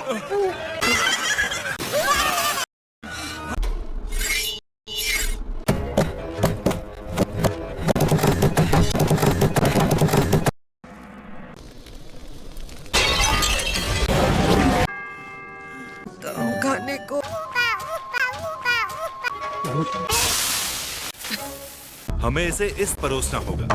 खाने को हमें इसे इस परोसना होगा।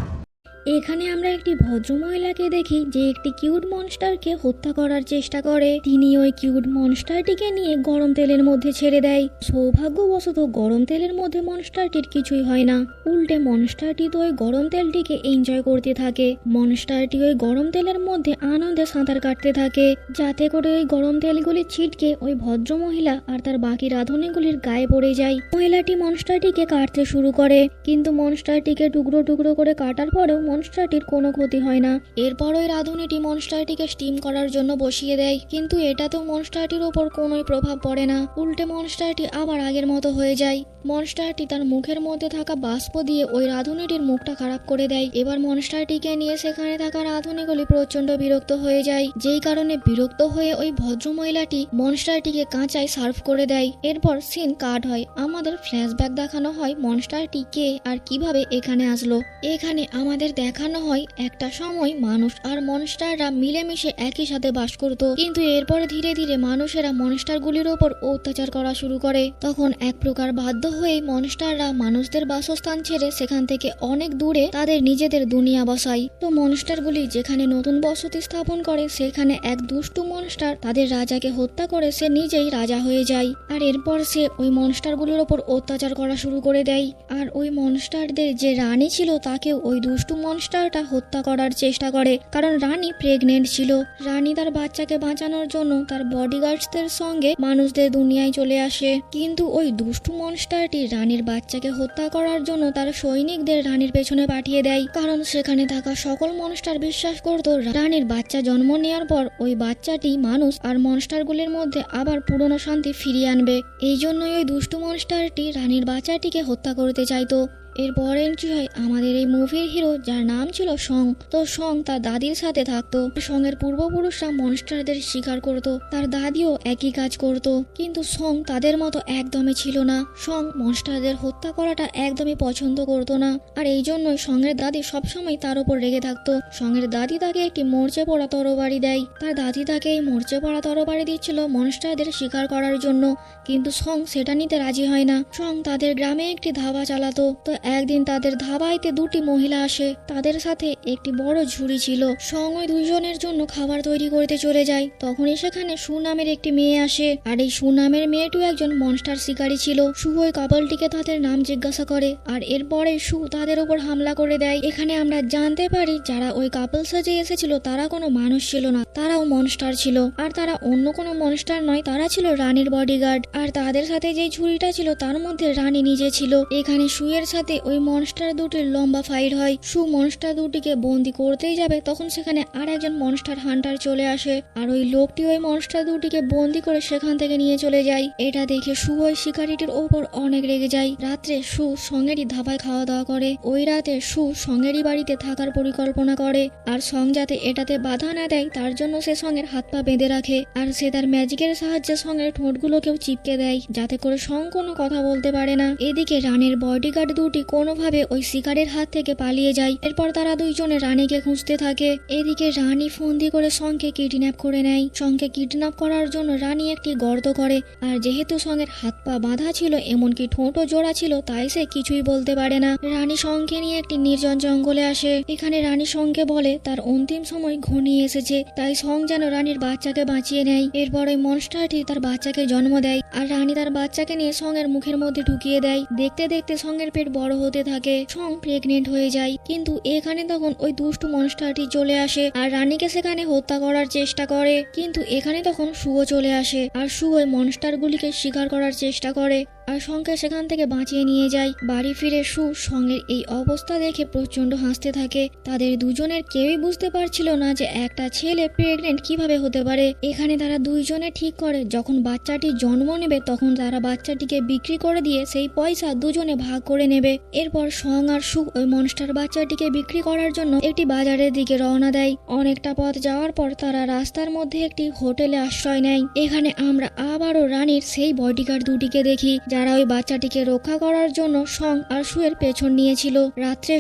এখানে আমরা একটি ভদ্রমহিলাকে দেখি যে একটি কিউট মনস্টারকে হত্যা করার চেষ্টা করে। তিনি ওই কিউট মনস্টারটিকে নিয়ে গরম তেলের মধ্যে ছেড়ে দেয়। সৌভাগ্যবশত গরম তেলের মধ্যে মনস্টারটির কিছুই হয় না, উল্টে মনস্টারটি তো ওই গরম তেলটিকে এনজয় করতে থাকে। মনস্টারটি ওই গরম তেলের মধ্যে আনন্দে সাঁতার কাটতে থাকে, যাতে করে ওই গরম তেলগুলি ছিটকে ওই ভদ্রমহিলা আর তার বাকি রাঁধুনিগুলির গায়ে পড়ে যায়। মহিলাটি মনস্টারটিকে কাটতে শুরু করে, কিন্তু মনস্টারটিকে টুকরো টুকরো করে কাটার পরেও মনস্টারটির কোনো ক্ষতি হয় না। এরপর ওই রাঁধুনিটি মনস্টারটিকে স্টিম করার জন্য বসিয়ে দেয়, কিন্তু এটাতেও মনস্টারটির ওপর কোনোই প্রভাব পড়ে না, উল্টে মনস্টারটি আবার আগের মতো হয়ে যায়। মনস্টারটি তার মুখের মধ্যে থাকা বাষ্প দিয়ে ওই রাঁধুনিটির মুখটা খারাপ করে দেয়। এবার মনস্টারটিকে নিয়ে সেখানে থাকা রাঁধুনিগুলি প্রচন্ড বিরক্ত হয়ে যায়, যেই কারণে বিরক্ত হয়ে ওই ভদ্রমহিলাটি মনস্টারটিকে কাঁচায় সার্ভ করে দেয়। এরপর সিন কাট হয়, আমাদের ফ্ল্যাশব্যাক দেখানো হয় মনস্টারটি কে আর কিভাবে এখানে আসলো। এখানে আমাদের দেখানো হয় একটা সময় মানুষ আর মনস্টাররা মিলেমিশে একই সাথে বাস করত, কিন্তু এরপরে ধীরে ধীরে মানুষেরা মনস্টারগুলির ওপর অত্যাচার করা শুরু করে। তখন এক প্রকার বাধ্য হয়ে মনস্টাররা মানুষদের বাসস্থান ছেড়ে সেখান থেকে অনেক দূরে তাদের নিজেদের দুনিয়া বসায়। তো মনস্টারগুলি যেখানে নতুন বসতি স্থাপন করে, সেখানে এক দুষ্টু মনস্টার তাদের রাজাকে হত্যা করে সে নিজেই রাজা হয়ে যায়। আর এরপর সে ওই মনস্টারগুলির ওপর অত্যাচার করা শুরু করে দেয়। আর ওই মনস্টারদের যে রানী ছিল তাকেও ওই দুষ্টু মনস্টারটা হত্যা করার চেষ্টা করে, কারণ রানী প্রেগনেন্ট ছিল। রানী তার বাচ্চাকে বাঁচানোর জন্য তার বডিগার্ডসদের সঙ্গে মানুষদের দুনিয়ায় চলে আসে, কিন্তু ওই দুষ্টু মনস্টারটি রানীর বাচ্চাকে হত্যা করার জন্য তার সৈনিকদের রানীর পেছনে পাঠিয়ে দেয়, কারণ সেখানে থাকা সকল মনস্টার বিশ্বাস করত রানীর বাচ্চা জন্ম নেওয়ার পর ওই বাচ্চাটি মানুষ আর মনস্টারগুলির মধ্যে আবার পুরনো শান্তি ফিরিয়ে আনবে। এই জন্যই ওই দুষ্টু মনস্টারটি রানীর বাচ্চাটিকে হত্যা করতে চাইতো। এরপর এন্ট্রি হয় আমাদের এই মুভির হিরো, যার নাম ছিল সং। তো সং তার দাদির সাথে থাকতো। সঙ্গের পূর্বপুরুষরা মনস্টারদের শিকার করত, তার দাদিও একই কাজ করত, কিন্তু সং তাদের মতো একদমই ছিল না। সং মনস্টারদের হত্যা করাটা একদমই পছন্দ করত না, আর এই জন্যই সঙ্গের দাদি সবসময় তার উপর রেগে থাকতো। সঙ্গের দাদি তাকে একটি মরচে পড়া তরবারি দেয়। তার দাদি তাকে এই মরচে পড়া তরবারি দিচ্ছিল মনস্টারদের শিকার করার জন্য, কিন্তু সং সেটা নিতে রাজি হয় না। সং তাদের গ্রামে একটি ধাবা চালাতো। তো একদিন তাদের ধাবাইতে দুটি মহিলা আসে, তাদের সাথে একটি বড় ঝুড়ি ছিল। সং ওই দুইজনের জন্য খাবার তৈরি করতে চলে যায়। তখনই সেখানে সু নামের একটি মেয়ে আসে, আর এই সু নামের মেয়েটিও একজন মনস্টার শিকারী ছিল। সু ওই কাপলটিকে তাদের নাম জিজ্ঞাসা করে, আর এরপরে সু তাদের উপর হামলা করে দেয়। এখানে আমরা জানতে পারি যারা ওই কাপল সাজে এসেছিল তারা কোনো মানুষ ছিল না, তারাও মনস্টার ছিল, আর তারা অন্য কোনো মনস্টার নয়, তারা ছিল রানীর বডিগার্ড। আর তাদের সাথে যে ঝুড়িটা ছিল তার মধ্যে রানী নিজে ছিল। এখানে সুয়ের সাথে ওই মনস্টার দুটির লম্বা ফাইট হয়। সু মনস্টার দুটিকে বন্দি করতেই যাবে, তখন সেখানে আর একজন মনস্টার হান্টার চলে আসে, আর ওই লোকটি ওই মনস্টার দুটিকে বন্দি করে সেখান থেকে নিয়ে চলে যায়। এটা দেখে সু ওই শিকারিটির ওপর অনেক রেগে যায়। রাত্রে সু সঙ্গেরই ধাবায় খাওয়া দাওয়া করে। ওই রাতে সু সঙ্গেরই বাড়িতে থাকার পরিকল্পনা করে, আর সং যাতে এটাতে বাধা না দেয় তার জন্য সে সঙ্গের হাত পা বেঁধে রাখে, আর সে তার ম্যাজিকের সাহায্যে সঙ্গের ঠোঁটগুলোকেও চিপকে দেয়, যাতে করে সং কোনো কথা বলতে পারে না। এদিকে রানীর বডিগার্ড দুটি কোনোভাবে ওই শিকারের হাত থেকে পালিয়ে যায়। এরপর তারা দুইজনে রানীকে খুঁজতে থাকে। এদিকে রানী ফন্দি করে সঙ্গে কিডন্যাপ করে নেয়। সঙ্গে কিডন্যাপ করার জন্য রানী একটি গর্ত করে, আর যেহেতু সঙ্গের হাত পা বাঁধা ছিল, এমনকি ঠোঁটও জোড়া ছিল, তাই সে কিছুই বলতে পারে না। রানী সঙ্গে নিয়ে একটি নির্জন জঙ্গলে আসে। এখানে রানী সঙ্গে বলে তার অন্তিম সময় ঘনিয়ে এসেছে, তাই সং যেন রানীর বাচ্চাকে বাঁচিয়ে নেয়। এরপর ওই মনস্টারটি তার বাচ্চাকে জন্ম দেয়, আর রানী তার বাচ্চাকে নিয়ে সঙ্গের মুখের মধ্যে ঢুকিয়ে দেয়। দেখতে দেখতে সঙ্গের পেট বড় হতে থাকে। সং প্রেগনেন্ট হয়ে যায়, কিন্তু এখানে তখন ওই দুষ্টু মনস্টারটি চলে আসে আর রানীকে সেখানে হত্যা করার চেষ্টা করে। কিন্তু এখানে তখন সুও চলে আসে, আর সু ওই মনস্টারগুলিকে শিকার করার চেষ্টা করে। আর সঙ্গে সেখান থেকে বাঁচিয়ে নিয়ে যায়। বাড়ি ফিরে সঙ্গের এই অবস্থা দেখে প্রচন্ড হাসতে থাকে। তাদের দুজনের কেউই বুঝতে পারছিল না যে একটা ছেলে প্রেগনেন্ট কিভাবে হতে পারে। এখানে তারা দুইজনে ঠিক করে যখন বাচ্চাটি জন্ম নেবে তখন তারা বাচ্চাটিকে বিক্রি করে দিয়ে সেই পয়সা দুজনে ভাগ করে নেবে। এরপর সং আর ওই মনস্টার বাচ্চাটিকে বিক্রি করার জন্য একটি বাজারের দিকে রওনা দেয়। অনেকটা পথ যাওয়ার পর তারা রাস্তার মধ্যে একটি হোটেলে আশ্রয় নেয়। এখানে আমরা আবারও রানীর সেই বডিগার্ড দুটিকে দেখি যারা ওই বাচ্চাটিকে রক্ষা করার জন্য সং আর এর পেছন নিয়েছিল। রাত্রে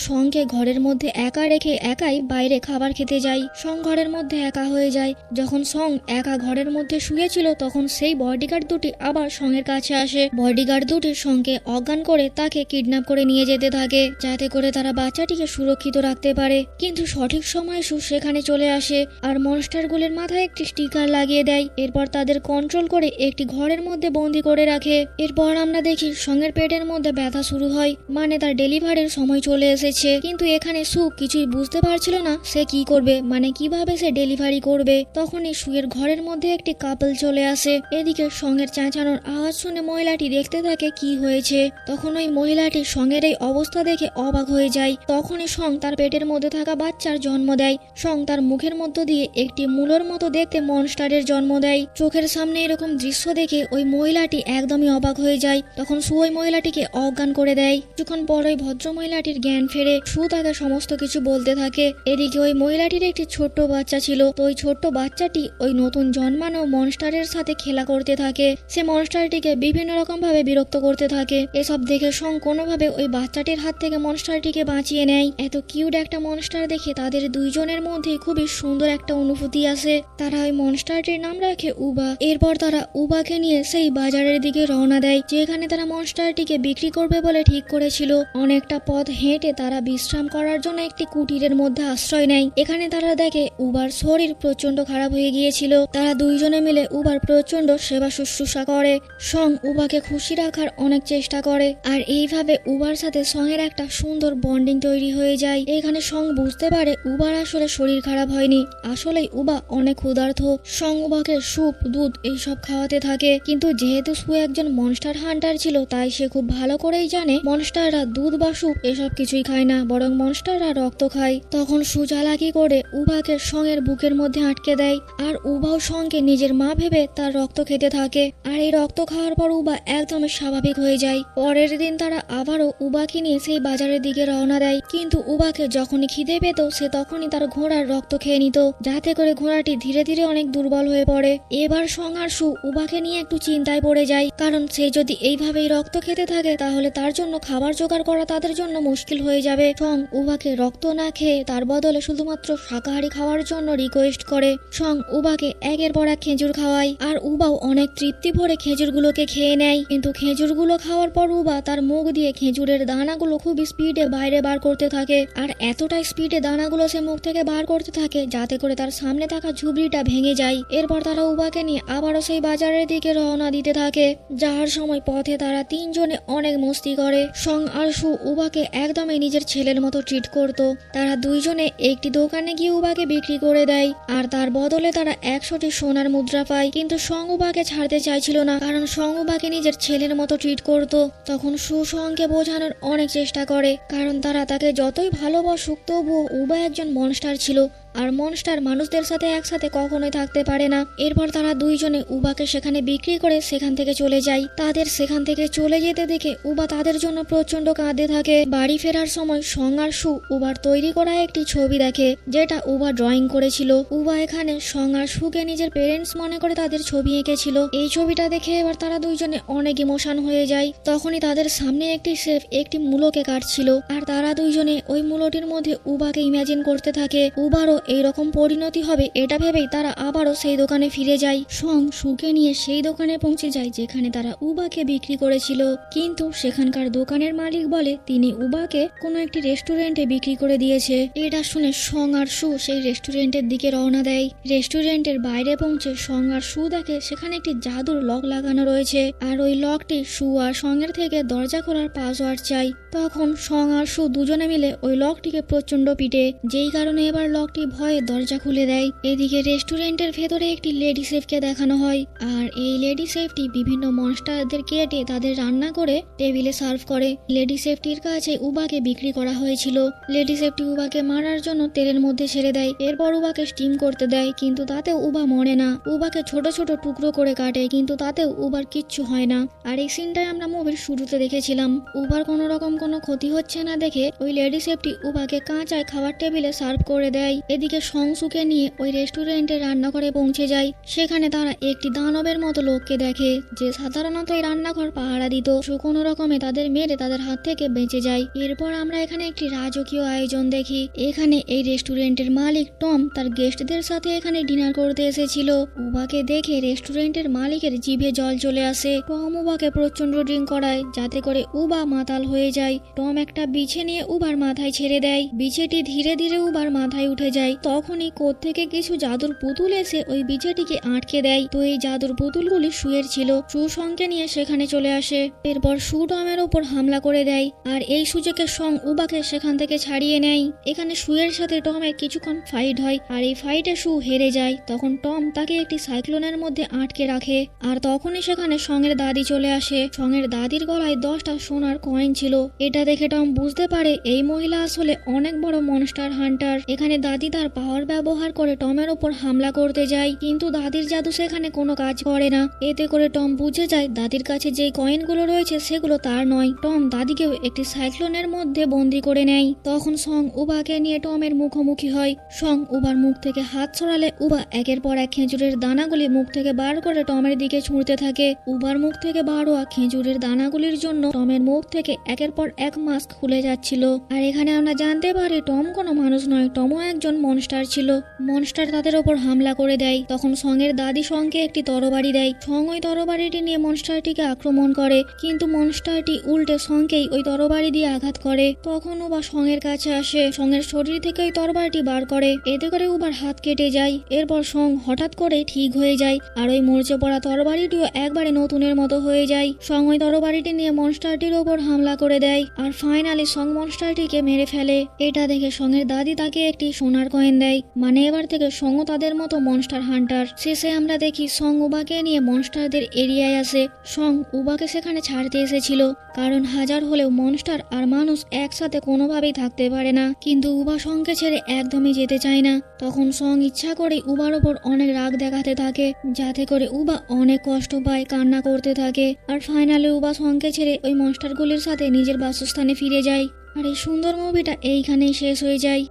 সঙ্গে ঘরের মধ্যে একা রেখে একাই বাইরে খাবার খেতে যায়। সং ঘরের মধ্যে একা হয়ে যায়। যখন সং একা ঘরের মধ্যে শুয়েছিল তখন সেই বডিগার্ড দুটি আবার সঙ্গের কাছে আসে। বডিগার্ড দুটি সঙ্গে অজ্ঞান করে তাকে কিডন্যাপ করে নিয়ে যেতে থাকে যাতে করে তারা বাচ্চাটিকে সুরক্ষিত রাখতে পারে। কিন্তু সঠিক সময় সেখানে চলে আসে আর মনস্টারগুলির মাথায় একটি স্টিকার লাগিয়ে দেয়। এরপর তাদের কন্ট্রোল করে একটি ঘরের মধ্যে বন্দি করে রাখে। এরপর আমরা দেখি সঙ্গের পেটের মধ্যে ব্যথা শুরু হয়, মানে তার ডেলিভারির সময় চলে এসেছে। কিন্তু এখানে কিছুই বুঝতে পারছিল না সে কি করবে, মানে কিভাবে সে ডেলিভারি করবে। তখনই এর ঘরের মধ্যে একটি কাপল চলে আসে। এদিকে সঙ্গের চেঁচানোর আওয়াজ শুনে মহিলাটি দেখতে থাকে কি হয়েছে। তখন ওই মহিলাটি সঙ্গের এই অবস্থা দেখে অবাক হয়ে যায়। তখনই সং তার পেটের মধ্যে থাকা বাচ্চার জন্ম দেয়। সং তার মুখের মধ্য দিয়ে একটি মূলর মতো দেখতে মনস্টারের জন্ম দেয়। চোখের সামনে এরকম দৃশ্য দেখে ওই মহিলাটি একদমই অবাক হয়ে যায়। তখন ওই মহিলাটিকে অজ্ঞান করে দেয়। কিছুক্ষণ পর ওই ভদ্র মহিলাটির জ্ঞান ফেরে। তাকে সমস্ত কিছু বলতে থাকে। এদিকে ওই মহিলাটির একটি ছোট্ট বাচ্চা ছিল। তো ওই ছোট্ট বাচ্চাটি ওই নতুন জন্মানো মনস্টারের সাথে খেলা করতে থাকে। সে মনস্টারটিকে বিভিন্ন রকম ভাবে বিরক্ত করতে থাকে। এসব দেখে সং কোনোভাবে ওই বাচ্চাটির হাত থেকে মনস্টারটিকে বাঁচিয়ে নেয়। এত কিউট একটা মনস্টার দেখে তাদের দুইজনের মধ্যে খুবই সুন্দর একটা অনুভূতি আসে। তারা ওই মনস্টারটির নাম রাখে উবা। এরপর তারা উবাকে নিয়ে সেই বাজারের দিকে রওনা দেয় যেখানে তারা মনস্টারটিকে বিক্রি করবে বলে ঠিক করেছিল। অনেকটা পথ হেঁটে তারা বিশ্রাম করার জন্য একটি কুটিরের মধ্যে আশ্রয় নেয়। এখানে তারা দেখে উবার শরীর প্রচন্ড খারাপ হয়ে গিয়েছিল। তারা দুইজনে মিলে উবার প্রচন্ড সেবা শুশ্রূষা করে। সং উবাকে খুশি রাখার অনেক চেষ্টা করে আর এইভাবে উবার সাথে সঙ্গের একটা সুন্দর বন্ডিং তৈরি হয়ে যায়। এখানে সং বুঝতে পারে উবার আসলে শরীর খারাপ হয়নি, আসলেই উবা অনেক ক্ষুধার্ত। সং উবাকে স্যুপ, দুধ এইসব খাওয়াতে থাকে। কিন্তু যেহেতু একজন মনস্টার হান্টার ছিল তাই সে খুব ভালো করেই জানে মনস্টাররা দুধ বা স্যুপ এসব কিছুই খায় না, বরং মনস্টাররা রক্ত খায়। তখন চালাকি করে উবাকে সঙ্গের বুকের মধ্যে আটকে দেয় আর উবাও সঙ্গে নিজের মা ভেবে তার রক্ত খেতে থাকে। আর এই রক্ত খাওয়ার পর উবা একদম স্বাভাবিক হয়ে যায়। পরের দিন তারা আবারও উবাকে নিয়ে সেই বাজারের দিকে রওনা দেয়। কিন্তু উবাকে যখনই খিদে পেত সে তখনই তার ঘোড়ার রক্ত খেয়ে নিত, যাতে করে ঘোড়াটি ধীরে ধীরে অনেক দুর্বল হয়ে পড়ে। এবার সং আর উবাকে নিয়ে একটু চিন্তায় পড়ে যায়, কারণ সে যদি এইভাবেই রক্ত খেতে থাকে তাহলে তার জন্য খাবার জোগাড় করা তাদের জন্য মুশকিল হয়ে যাবে। সং উবাকে রক্ত না খেয়ে তার বদলে শুধুমাত্র শাকাহারি খাওয়ার জন্য রিকোয়েস্ট করে। সং উবাকে একের পর এক খেজুর খাওয়ায় আর উবাও অনেক তৃপ্তি ভরে খেজুরগুলোকে খেয়ে নেয়। কিন্তু খেজুরগুলো খাওয়ার পর উবা তার মুখ দিয়ে খেজুরের দানাগুলো খুব স্পিডে বাইরে বার করতে থাকে আর এতটাই স্পিডে দানাগুলো সে মুখ থেকে বার করতে থাকে যাতে করে তার সামনে থাকা ঝুবড়িটা ভেঙে যায়। এরপর তারা উবাকে নিয়ে আবারও সেই বাজারের দিকে রওনা দিতে থাকে। যাওয়ার সময় পথে তারা তিনজনে অনেক মস্তি করে। সং আর উবাকে একদমই নিজের ছেলের মতো ট্রিট করত। তারা দুইজনে একটি দোকানে গিয়ে উবাকে বিক্রি করে দেয় আর তার বদলে তারা 100টি সোনার মুদ্রা পায়। কিন্তু সং উবাকে ছাড়তে চাইছিল না, কারণ সং উবাকে নিজের ছেলের মতো ট্রিট করত। তখন সঙ্গে বোঝানোর অনেক চেষ্টা করে, কারণ তারা তাকে যতই ভালোবাসুক তবুও উবা একজন মনস্টার ছিল আর মনস্টার মানুষদের সাথে একসাথে কখনোই থাকতে পারে না। এরপর তারা দুইজনে উবাকে সেখানে বিক্রি করে সেখান থেকে চলে যায়। তাদের সেখান থেকে চলে যেতে দেখে উবা তাদের জন্য প্রচন্ড কাঁদতে থাকে। বাড়ি ফেরার সময় সং আর উবার তৈরি করা একটি ছবি দেখে যেটা উবা ড্রয়িং করেছিল। উবা এখানে সং আর সুকে নিজের পেরেন্টস মনে করে তাদের ছবি এঁকেছিল। এই ছবিটা দেখে এবার তারা দুইজনে অনেক ইমোশন হয়ে যায়। তখনই তাদের সামনে একটি শেফ একটি মূলোকে কাটছিল আর তারা দুইজনে ওই মূলোটির মধ্যে উবাকে ইমাজিন করতে থাকে উবারও এইরকম পরিণতি হবে এটা ভেবেই তারা আবারও সেই দোকানে ফিরে যায়। সং সুকে নিয়ে সেই দোকানে পৌঁছে যায় যেখানে তারা উবাকে বিক্রি করেছিল। কিন্তু সেখানকার দোকানের মালিক বলে তিনি উবাকে কোনো একটি রেস্টুরেন্টে বিক্রি করে দিয়েছে। এটা শুনে সং আর সেই রেস্টুরেন্টের দিকে রওনা দেয়। রেস্টুরেন্টের বাইরে পৌঁছে সং আর দেখে সেখানে একটি জাদুর লক লাগানো রয়েছে আর ওই লকটি আর সঙ্গের থেকে দরজা খোলার পাসওয়ার্ড চাই। তখন সং আর দুজনে মিলে ওই লকটিকে প্রচন্ড পিটে, যেই কারণে এবার লকটি ভয়ে দরজা খুলে দেয়। এদিকে রেস্টুরেন্টের ভেতরে একটি লেডি শেফকে দেখানো হয় আর এই লেডি শেফটি বিভিন্ন মনস্টার মনস্টারদের কেটে তাদের রান্না করে টেবিলে সার্ভ করে। লেডি সেফটির কাছে উবাকে বিক্রি করা হয়েছিল। লেডি সেফটি উবাকে মারার জন্য তেলের মধ্যে ছেড়ে দেয়, এরপর উবাকে স্টিম করতে দেয়, কিন্তু তাতেও উবা মরে না। উবাকে ছোট ছোট টুকরো করে কাটে, কিন্তু তাতেও উবার কিচ্ছু হয় না। আর এই সিনটাই আমরা মুভির শুরুতে দেখেছিলাম। উবার কোনো রকম কোনো ক্ষতি হচ্ছে না দেখে ওই লেডি সেফটি উবাকে কাঁচায় খাবার টেবিলে সার্ভ করে দেয়। এদিকে সংসুকে নিয়ে ওই রেস্টুরেন্টে রান্নাঘরে পৌঁছে যায়। সেখানে তারা একটি দানবের মতো লোককে দেখে, যে সাধারণত এই রান্নাঘর পাহারা দিত। সে কোনো রকমে তাদের মেরে তাদের হাত থেকে বেঁচে যায়। এরপর আমরা এখানে একটি রাজকীয় আয়োজন দেখি। এখানে এই রেস্টুরেন্টের মালিক টম তার গেস্টদের সাথে এখানে ডিনার করতে এসেছিল। উবাকে দেখে রেস্টুরেন্টের মালিকের জিভে জল চলে আসে। টম উবাকে প্রচন্ড ড্রিঙ্ক করায়, যাতে করে উবা মাতাল হয়ে যায়। টম একটা বিছে নিয়ে উবার মাথায় ছেড়ে দেয়। বিছেটি ধীরে ধীরে উবার মাথায় উঠে যায়। তখনই কোত্থেকে কিছু জাদুর পুতুল এসে ওই বিছেটিকে আটকে দেয়। তো এই জাদুর পুতুলগুলি শুয়ের ছিল। সু সঙ্গে নিয়ে সেখানে চলে আসে। এরপর সু টমের ওপর হামলা করে দেয়, আর এই সুযোগে সং উবাকে সেখান থেকে ছাড়িয়ে নেয়। এখানে সুয়ের সাথে টমের কিছুক্ষণ ফাইট হয়, আর এই ফাইটে সু হেরে যায়। তখন টম তাকে একটি সাইক্লোনের মধ্যে আটকে রাখে, আর তখনই সেখানে সঙের দাদি চলে আসে। সঙের দাদির গলায় 10টা সোনার কয়েন ছিল। এটা দেখে টম বুঝতে পারে এই মহিলা আসলে অনেক বড় মনস্টার হান্টার। এখানে দাদি তার পাওয়ার ব্যবহার করে টমের ওপর হামলা করতে যায়, কিন্তু দাদির জাদু সেখানে কোনো কাজ করে না। এতে করে টম বুঝে যায় দাদির কাছে যে কয়েনগুলো রয়েছে সেগুলো তার নয়। টম দাদিকেও একটি সাইক্লোনের মধ্যে বন্দি করে নেয়। তখন সং উবাকে নিয়ে টমের মুখোমুখি হয়। সং উবার মুখ থেকে হাত ছড়ালে উবা একের পর এক খেজুরের দানাগুলি মুখ থেকে বার করে টমের দিকে ছুঁড়তে থাকে। উবার মুখ থেকে বার হওয়া খেজুরের দানাগুলির জন্য টমের মুখ থেকে একের পর এক মাস্ক খুলে যাচ্ছিল। আর এখানে আমরা জানতে পারি টম কোনো মানুষ নয়, টমও একজন মনস্টার ছিল। মনস্টার তাদের ওপর হামলা করে দেয়। তখন সঙের দাদি সঙ্গে একটি তরবারি দেয়। সং ওই তরবারিটি নিয়ে মনস্টারটিকে আক্রমণ করে, কিন্তু মনস্টারটি উল্টে সঙ্গেই ওই তরবারি দিয়ে আঘাত করে। তখন উবা সঙের কাছে আসে, সঙের শরীর থেকে ওই তরবারিটি বার করে। এতে করে উবার হাত কেটে যায়। এরপর সং হঠাৎ করে ঠিক হয়ে যায়, আর ওই মরচে পড়া তরবারিটিও একবারে নতুনের মতো হয়ে যায়। সং ওই তরবারিটি নিয়ে মনস্টারটির ওপর হামলা করে দেয়, আর ফাইনালি সং মনস্টারটিকে মেরে ফেলে। এটা দেখে সঙের দাদি তাকে একটি সোনার কয়েন দেয়, মানে এবার থেকে সঙ্গ তাদের মতো মনস্টার হান্টার। শেষে আমরা দেখি সং উবাকে নিয়ে মনস্টারদের এরিয়ায় আসে। সং উবাকে সেখানে ছাড়তে এসেছিল, কারণ হাজার হলেও মনস্টার আর মানুষ একসাথে কোনোভাবেই থাকতে পারে না। কিন্তু উবা সঙ্গে ছেড়ে একদমই যেতে চায় না। তখন সং ইচ্ছা করে উবার ওপর অনেক রাগ দেখাতে থাকে, যাতে করে উবা অনেক কষ্ট পায়, কান্না করতে থাকে। আর ফাইনালি উবা সঙ্গে ছেড়ে ওই মনস্টারগুলির সাথে নিজের বাসস্থানে ফিরে যায়। আর এই সুন্দর মুভিটা এইখানেই শেষ হয়ে যায়।